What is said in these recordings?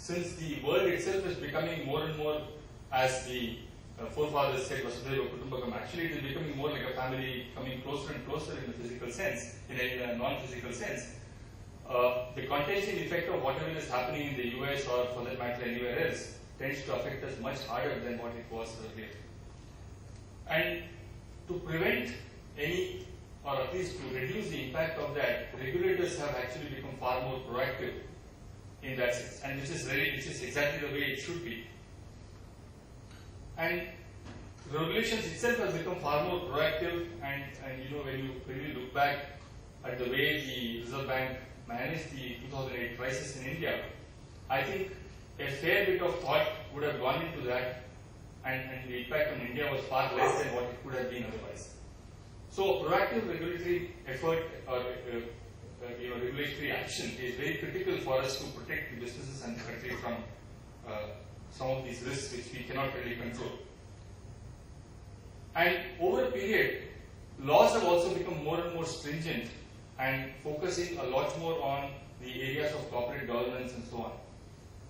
since the world itself is becoming more and more, as the forefathers said, Vasudhaiva Kutumbakam, actually it is becoming more like a family, coming closer and closer in a physical sense, in a non-physical sense. The contagion effect of whatever is happening in the US or for that matter anywhere else tends to affect us much harder than what it was earlier. And to prevent any, or at least to reduce the impact of that, regulators have actually become far more proactive in that sense, and which is exactly the way it should be. And regulations itself has become far more proactive, and you know, when you look back at the way the Reserve Bank managed the 2008 crisis in India, I think a fair bit of thought would have gone into that, and the impact on India was far less than what it could have been otherwise. So proactive regulatory effort or regulatory action is very critical for us to protect the businesses and the country from some of these risks which we cannot really control. And over a period, laws have also become more and more stringent and focusing a lot more on the areas of corporate governance and so on.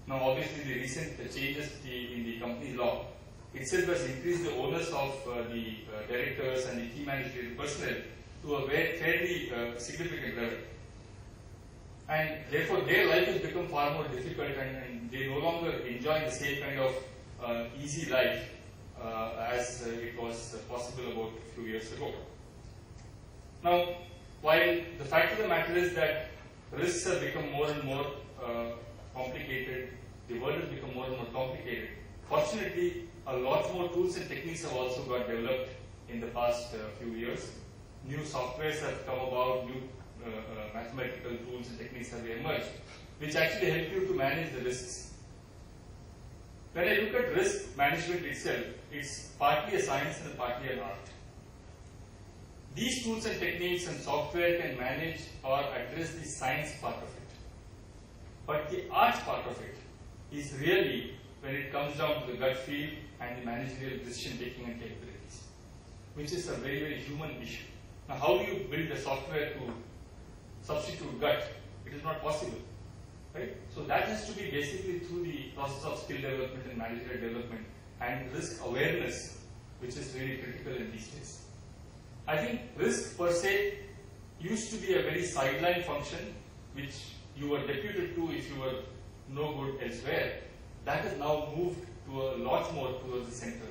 Now obviously the recent changes in the company law itself has increased the onus of the directors and the key managerial personnel to a fairly significant level. And therefore their life has become far more difficult, and they no longer enjoy the same kind of easy life as it was possible about a few years ago. Now, while the fact of the matter is that risks have become more and more complicated, the world has become more and more complicated, fortunately a lot more tools and techniques have also got developed in the past few years. New softwares have come about, new mathematical tools and techniques have emerged, which actually help you to manage the risks. When I look at risk management itself, it's partly a science and partly an art. These tools and techniques and software can manage or address the science part of it. But the art part of it is really when it comes down to the gut feel and the managerial decision taking and capabilities, which is a very, very human issue. Now, how do you build a software to substitute gut? It is not possible, right? So that has to be basically through the process of skill development and managerial development and risk awareness, which is really critical in these days. I think risk per se used to be a very sideline function which you were deputed to if you were no good elsewhere. That has now moved to a lot more towards the central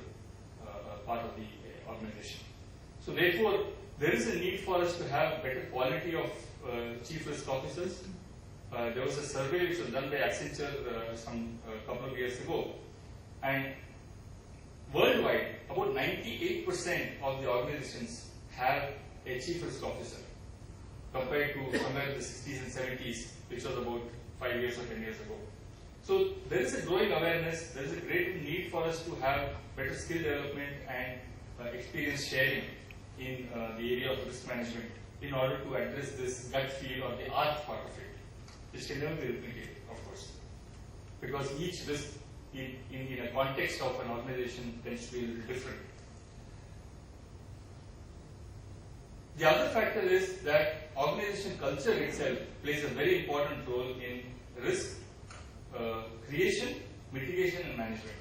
part of the organization. So therefore, there is a need for us to have better quality of chief risk officers. There was a survey which was done by Accenture a couple of years ago, and worldwide, about 98% of the organizations have a chief risk officer, compared to somewhere in the 60s and 70s, which was about 5 years or 10 years ago. So there is a growing awareness, there is a great need for us to have better skill development and experience sharing in the area of risk management in order to address this gut feel or the art part of it, which can never be replicated, of course, because each risk in a context of an organization tends to be a little different. The other factor is that organization culture itself plays a very important role in risk creation, mitigation and management.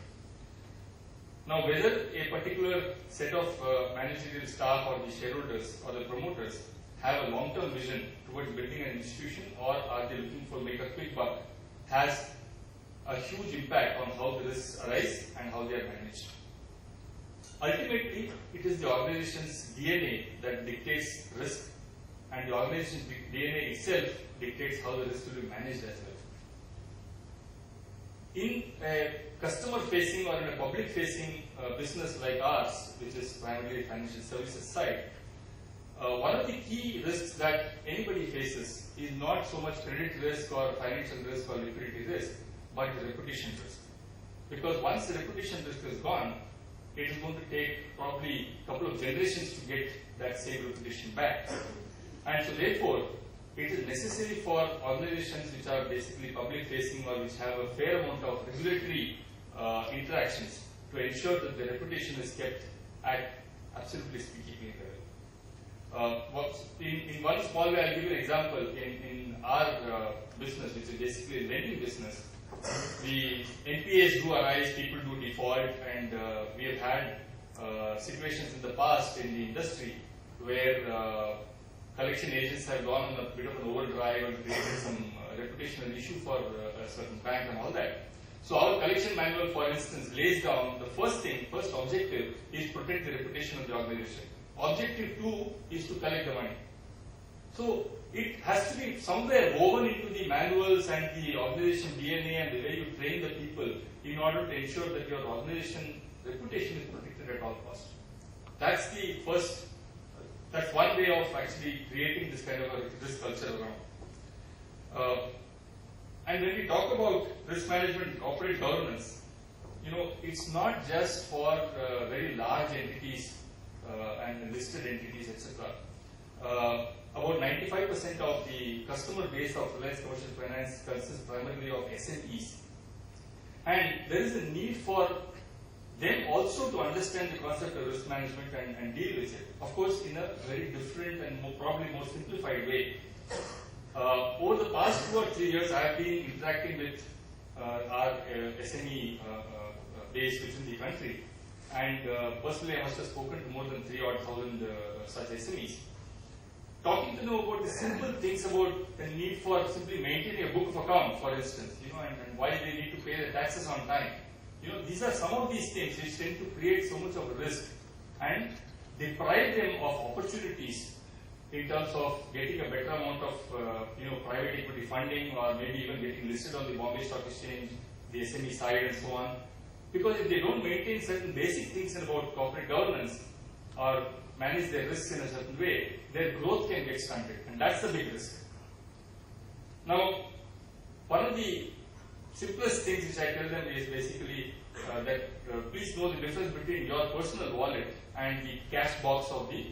Now, whether a particular set of managerial staff or the shareholders or the promoters have a long-term vision towards building an institution, or are they looking for make a quick buck, has a huge impact on how the risks arise and how they are managed. Ultimately, it is the organization's DNA that dictates risk, and the organization's DNA itself dictates how the risk will be managed as well. In a customer-facing or in a public-facing business like ours, which is primarily financial services side, one of the key risks that anybody faces is not so much credit risk or financial risk or liquidity risk, but the reputation risk. Because once the reputation risk is gone, it is going to take probably a couple of generations to get that same reputation back. And so therefore, it is necessary for organizations which are basically public facing or which have a fair amount of regulatory interactions to ensure that the reputation is kept at absolutely speaking level. In one small way, I'll give you an example. In our business, which is basically a lending business, the NPAs do arise, people do default, and we have had situations in the past in the industry where collection agents have gone on a bit of an overdrive and created some reputational issue for a certain bank and all that. So our collection manual, for instance, lays down the first objective is protect the reputation of the organization. Objective 2 is to collect the money. So it has to be somewhere woven into the manuals and the organization DNA and the way you train the people in order to ensure that your organization reputation is protected at all costs. That's the first, that's one way of actually creating this kind of a risk culture around. And when we talk about risk management and corporate governance, it's not just for very large entities and listed entities, etc. About 95% of the customer base of Reliance Commercial Finance consists primarily of SMEs. And there is a need for them also to understand the concept of risk management and deal with it. Of course, in a very different and probably more simplified way. Over the past 2 or 3 years, I have been interacting with our SME base within the country. And personally, I must have spoken to more than 3,000 such SMEs. Talking to them about the simple things about the need for simply maintaining a book of account, for instance, and why they need to pay the taxes on time. These are some of these things which tend to create so much of risk and deprive them of opportunities in terms of getting a better amount of private equity funding, or maybe even getting listed on the Bombay Stock Exchange, the SME side, and so on. Because if they don't maintain certain basic things about corporate governance or manage their risks in a certain way, their growth can get stunted, and that's the big risk. Now, one of the simplest things which I tell them is basically that please know the difference between your personal wallet and the cash box of the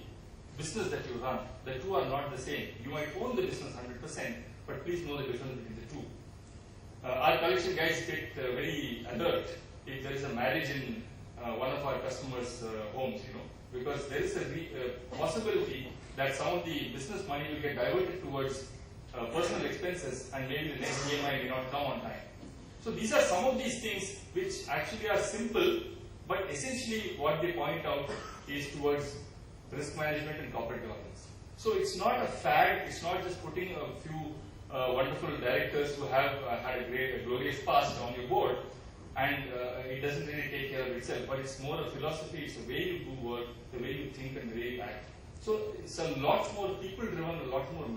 business that you run. The two are not the same. You might own the business 100%, but please know the difference between the two. Our collection guys get very alert if there is a marriage in one of our customers' homes, because there is a possibility that some of the business money will get diverted towards personal expenses, and maybe the next EMI may not come on time. So these are some of these things which actually are simple, but essentially what they point out is towards risk management and corporate governance. So it's not a fad, it's not just putting a few wonderful directors who have had a glorious past on your board, and it doesn't really take care of itself, but it's more a philosophy, it's the way you do work, the way you think and the way you act. So it's a lot more people-driven, a lot more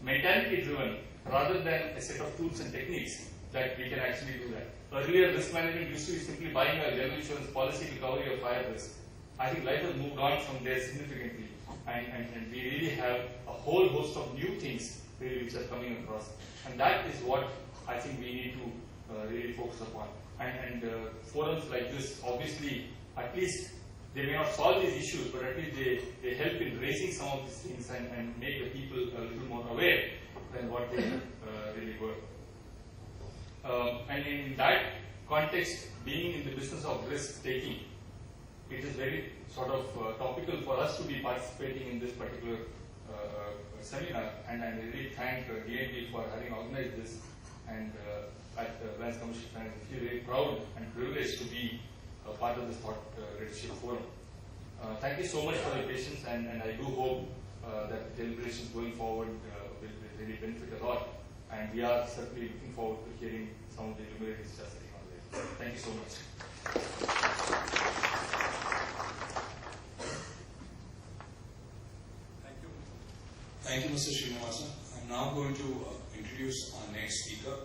mentality-driven, rather than a set of tools and techniques that we can actually do that. Earlier, risk management used to be simply buying a general insurance policy to cover your fire risk. I think life has moved on from there significantly, and we really have a whole host of new things really which are coming across, and that is what I think we need to really focus upon. And forums like this, obviously, at least they may not solve these issues, but at least they help in raising some of these things and make the people a little more aware than what they really were. And in that context, being in the business of risk taking, it is very sort of topical for us to be participating in this particular seminar, and I really thank DNB for having organized this, and at Reliance Commercial Finance, I feel very proud and privileged to be a part of this thought leadership forum. Thank you so much for your patience, and I do hope that the deliberations going forward will really benefit a lot, and we are certainly looking forward to hearing some of the luminaries just sitting on there. Thank you so much. Thank you, Mr. Srinivasan. I'm now going to introduce our next speaker,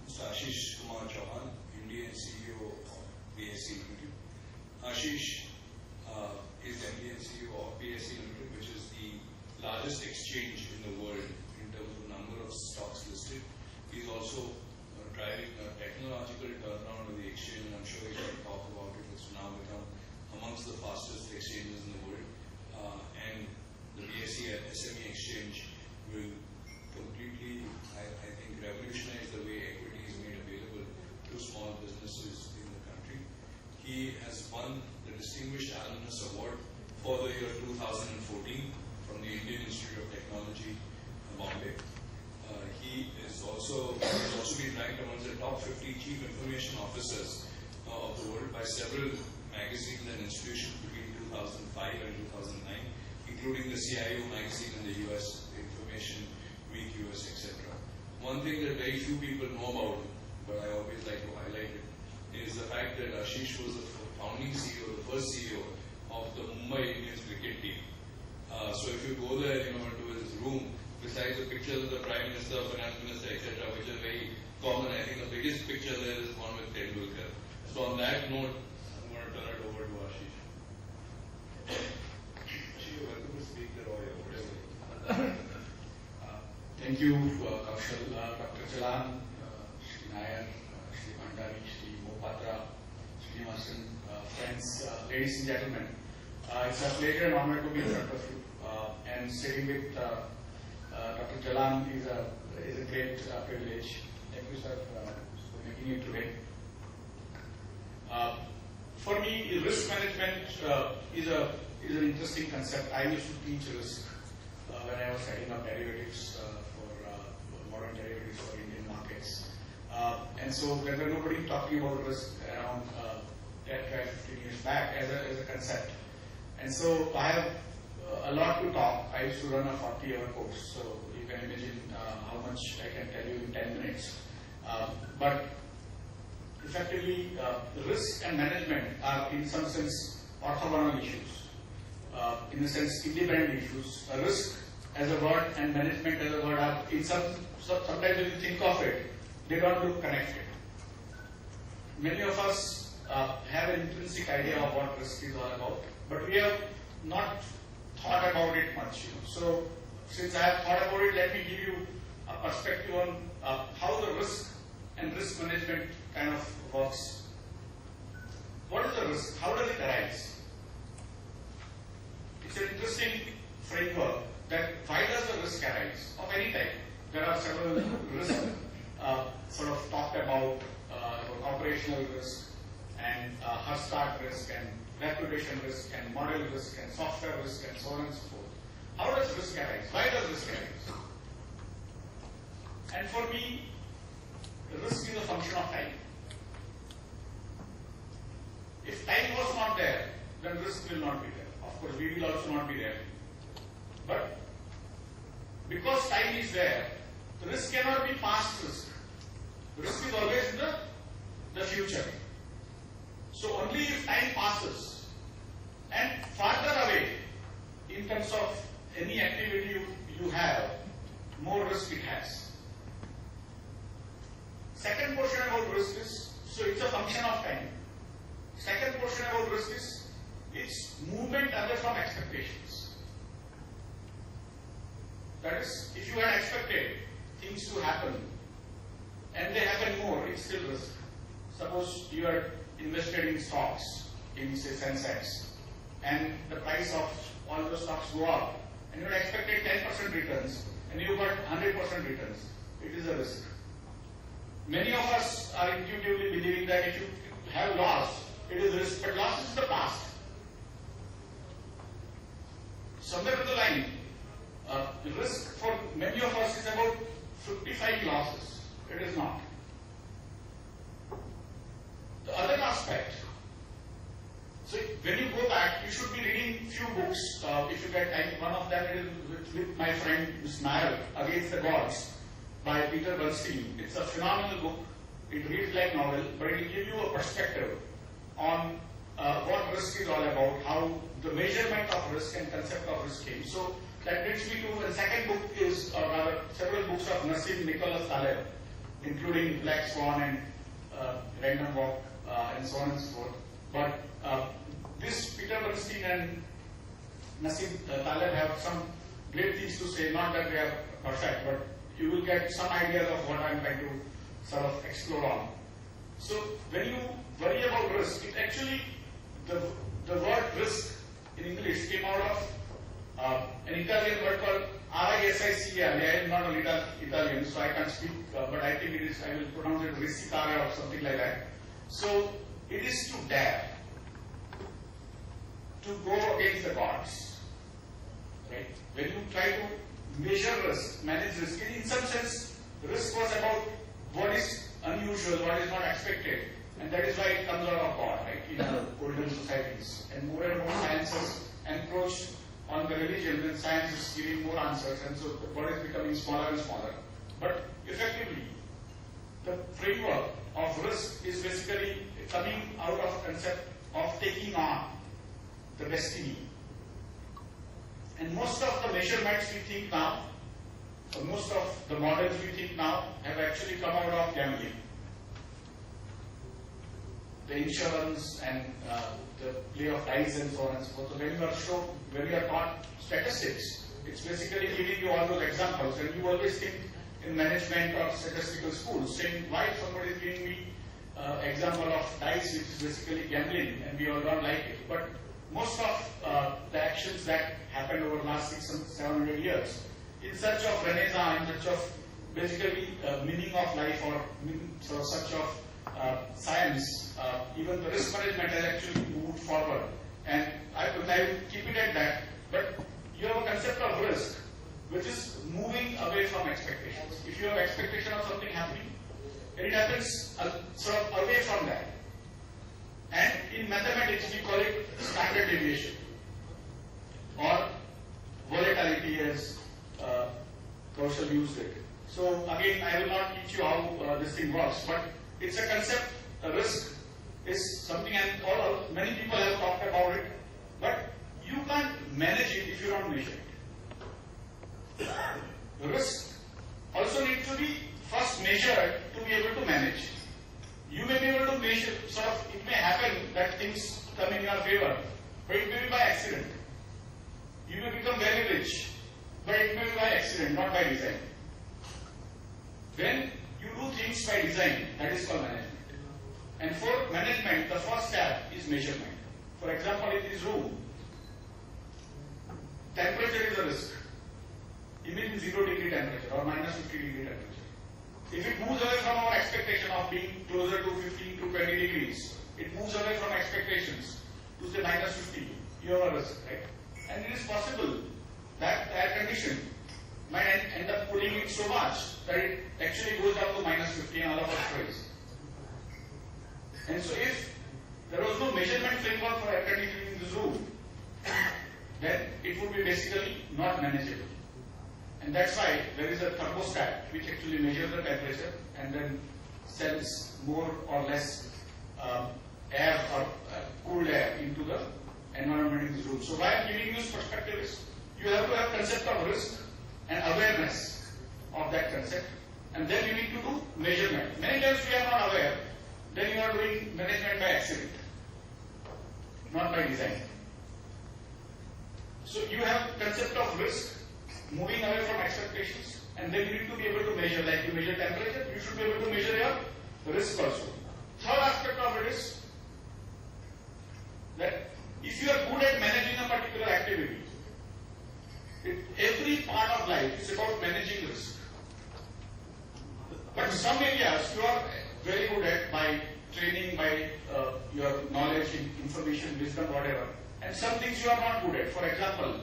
Mr. Ashish Kumar Chauhan, MD and CEO of BSE Limited. Ashish is MD and CEO of BSE Limited, which is the largest exchange in the world in terms of number of stocks listed. He's also driving a technological turnaround of the exchange, and I'm sure he's going to talk about it. It's now become amongst the fastest exchanges in the world. And the BSE SME exchange will completely, I think, revolutionize the way equity is made available to small businesses in the country. He has won the Distinguished Alumnus Award for the year 2014 from the Indian Institute of Technology, Bombay. He also been ranked amongst the top 50 chief information officers of the world by several magazines and institutions between 2005 and 2009, including the CIO magazine in the US, Information Week US, etc. One thing that very few people know about, but I always like to highlight it, is the fact that Ashish was the founding CEO, the first CEO of the Mumbai Indians cricket team. So if you go there, into his room, besides the pictures of the Prime Minister, Finance Minister, etc., which are very common, I think the biggest picture there is one with Tendulkar. So on that note, I'm going to turn it over to Ashish. Ashish, you're welcome to speak there or whatever. Thank you, Kaushal, Dr. Jalan, Shri Nair, Shri Bhandari, Shri Mohapatra, Shri Nivasan, friends, ladies and gentlemen. It's a pleasure and honor to be in front of you. And sitting with Dr. Jalan is a great privilege. Thank you, sir, for making it today. For me, risk management is an interesting concept. I used to teach risk when I was setting up derivatives for modern derivatives for Indian markets. And so there was nobody talking about risk around 10, 12, 15 years back as a concept. And so I have a lot to talk. I used to run a 40-hour course, so you can imagine how much I can tell you in 10 minutes. But effectively, risk and management are in some sense orthogonal issues. In a sense, independent issues. Risk as a word and management as a word are in sometimes when you think of it, they don't look connected. Many of us have an intrinsic idea of what risk is all about, but we have not thought about it much. So, since I have thought about it, let me give you a perspective on how the risk and risk management kind of works. What is the risk? How does it arise? It's an interesting framework that why does the risk arise of any type? There are several risks sort of talked about operational risk and Hastart risk and reputation risk and model risk and software risk and so on and so forth. How does risk arise? Why does risk arise? And for me, risk is a function of time. If time was not there, then risk will not be there. Of course, we will also not be there. But because time is there, the risk cannot be past risk. Risk is always the future. So only if time passes and farther away in terms of any activity you have, more risk it has. Second portion about risk is, so it's a function of time. Second portion about risk is, it's movement away from expectations. That is, if you had expected things to happen and they happen more, it's still risk. Suppose you are invested in stocks, in say Sensex, and the price of all those stocks go up, and you had expected 10% returns, and you got 100% returns. It is a risk. Many of us are intuitively believing that if you have loss, it is risk, but loss is the past. Somewhere on the line, the risk for many of us is about 55 losses. It is not. The other aspect, so when you go back, you should be reading few books. If you get time, one of them is with my friend Ms. Nair, Against the Gods, by Peter Bernstein. It's a phenomenal book. It reads like novel, but it will give you a perspective on what risk is all about, how the measurement of risk and concept of risk came. So that brings me to the second book is rather several books of Nassim Nicholas Taleb, including Black Swan and Random Walk and so on and so forth. But this Peter Bernstein and Nassim Taleb have some great things to say, not that they are perfect, but you will get some ideas of what I am trying to sort of explore on. So when you worry about risk, it actually, the word risk in English came out of an Italian word called R-I-S-I-C-A. I am not an Italian, so I can't speak, but I think it is, I will pronounce it risicare or something like that. So it is to dare, to go against the gods. Right? When you try to measure risk, manage risk, in some sense, risk was about what is And that is why it comes out of God, right, in our older societies. And more sciences encroach on the religion, then science is giving more answers, and so the God is becoming smaller and smaller. But effectively, the framework of risk is basically coming out of concept of taking on the destiny. And most of the measurements we think now, or most of the models we think now, have actually come out of gambling. The insurance and the play of dice and so on and so forth. So when you are taught statistics, it's basically giving you all those examples, and you always think in management or statistical schools, saying why somebody is giving me example of dice, which is basically gambling, and we all don't like it. But most of the actions that happened over the last 600-700 years, in search of renaissance, in search of basically meaning of life, or search of science, even the risk management has actually moved forward. And I will keep it at that. But you have a concept of risk, which is moving away from expectations. If you have expectation of something happening, and it happens sort of away from that. And in mathematics, we call it standard deviation, or volatility, as Kaushal used it. So again, I will not teach you how this thing works, but it's a concept. A risk is something, and many people have talked about it, but you can't manage it if you don't measure it. The risk also needs to be first measured to be able to manage. You may be able to measure, it may happen that things come in your favor, but it may be by accident. You may become very rich, but it may be by accident, not by design. When you do things by design, that is called management. And for management, the first step is measurement. For example, in this room, temperature is a risk. Even 0 degree temperature or minus 50 degree temperature. If it moves away from our expectation of being closer to 15 to 20 degrees, it moves away from expectations to say minus 50, you have a risk, right? And it is possible that air condition might end up cooling it so much that it actually goes down to minus 50 and all of us freeze. And so if there was no measurement framework for air conditioning in this room, then it would be basically not manageable. And that's why there is a thermostat which actually measures the temperature and then sends more or less air or cool air into the environment in this room. So why I'm giving you this perspective is, you have to have concept of risk and awareness of that concept, and then you need to do measurement. Many times we are not aware, then you are doing management by accident, not by design. So you have concept of risk, moving away from expectations, and then you need to be able to measure. Like you measure temperature, you should be able to measure your risk also. Third aspect of it is that if you are good at managing a particular activity, every part of life is about managing risk. But some areas you are very good at by training, by your knowledge, information, wisdom, whatever. And some things you are not good at. For example,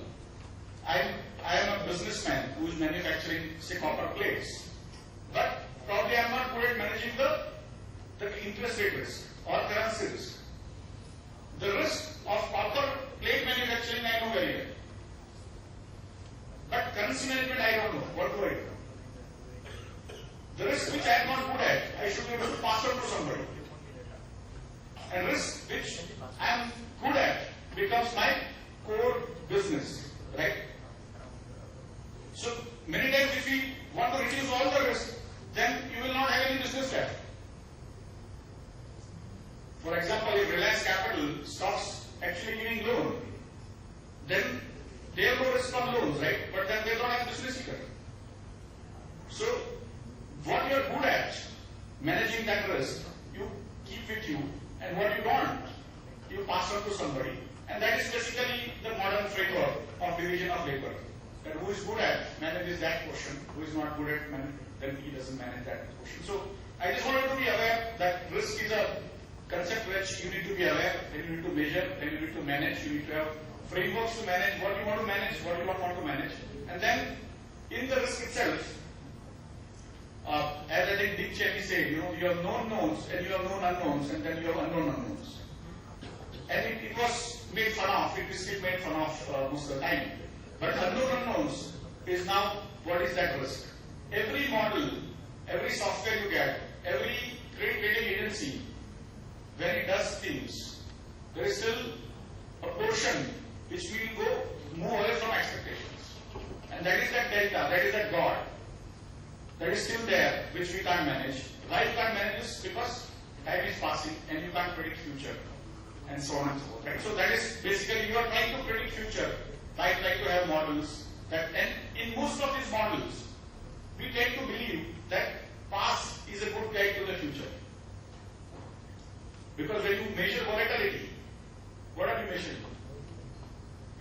I am a businessman who is manufacturing, say, copper plates. But probably I am not good at managing the interest rate risk or currency risk. The risk of copper plate manufacturing I know very well. But currency management I don't know. What do I do? The risk which I am not good at, I should be able to pass on to somebody. And risk which I am good at becomes my core business, right? So many times if we want to reduce all the risk, then you will not have any business left. For example, if Reliance Capital stops actually giving loan, then they have no risk on loans, right? But then they don't have business either. So what you are good at, managing that risk, you keep with you, and what you don't, you pass on to somebody. And that is basically the modern framework of division of labor. That who is good at manages that portion, who is not good at manage, then he doesn't manage that portion. So I just wanted to be aware that risk is a concept which you need to be aware, then you need to measure, then you need to manage, you need to have frameworks to manage what you want to manage, what you don't want to manage. And then in the risk itself, as I think Deep Botticelli said, you have known knowns and you have known unknowns and then you have unknown unknowns. And it was made fun of, it is still made fun of most of the time. But unknown unknowns is now, what is that risk? Every model, every software you get, every credit rating agency, when it does things, there is still a portion which will move away from expectations. And that is that delta, that is that God, that is still there, which we can't manage. Why you can't manage this? Because time is passing and you can't predict future, and so on and so forth. Right? So that is basically, you are trying to predict future by trying to have models that, and in most of these models, we tend to believe that past is a good guide to the future. Because when you measure volatility, what are you measuring?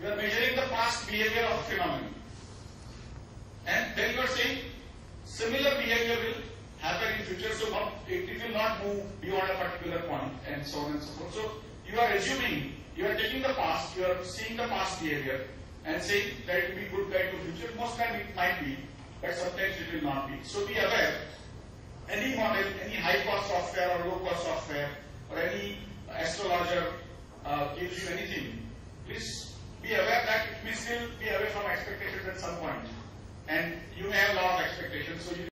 You are measuring the past behavior of a phenomenon. And then you are saying similar behavior will happen in future, so it will not move beyond a particular point, and so on and so forth. So you are assuming, you are taking the past, you are seeing the past behavior and saying that it will be good guide to future. Most times it might be, but sometimes it will not be. So be aware, any model, any high cost software or low cost software or any astrologer gives you anything, please be aware that it may still be away from expectations at some point. And you may have a lot of expectations, so you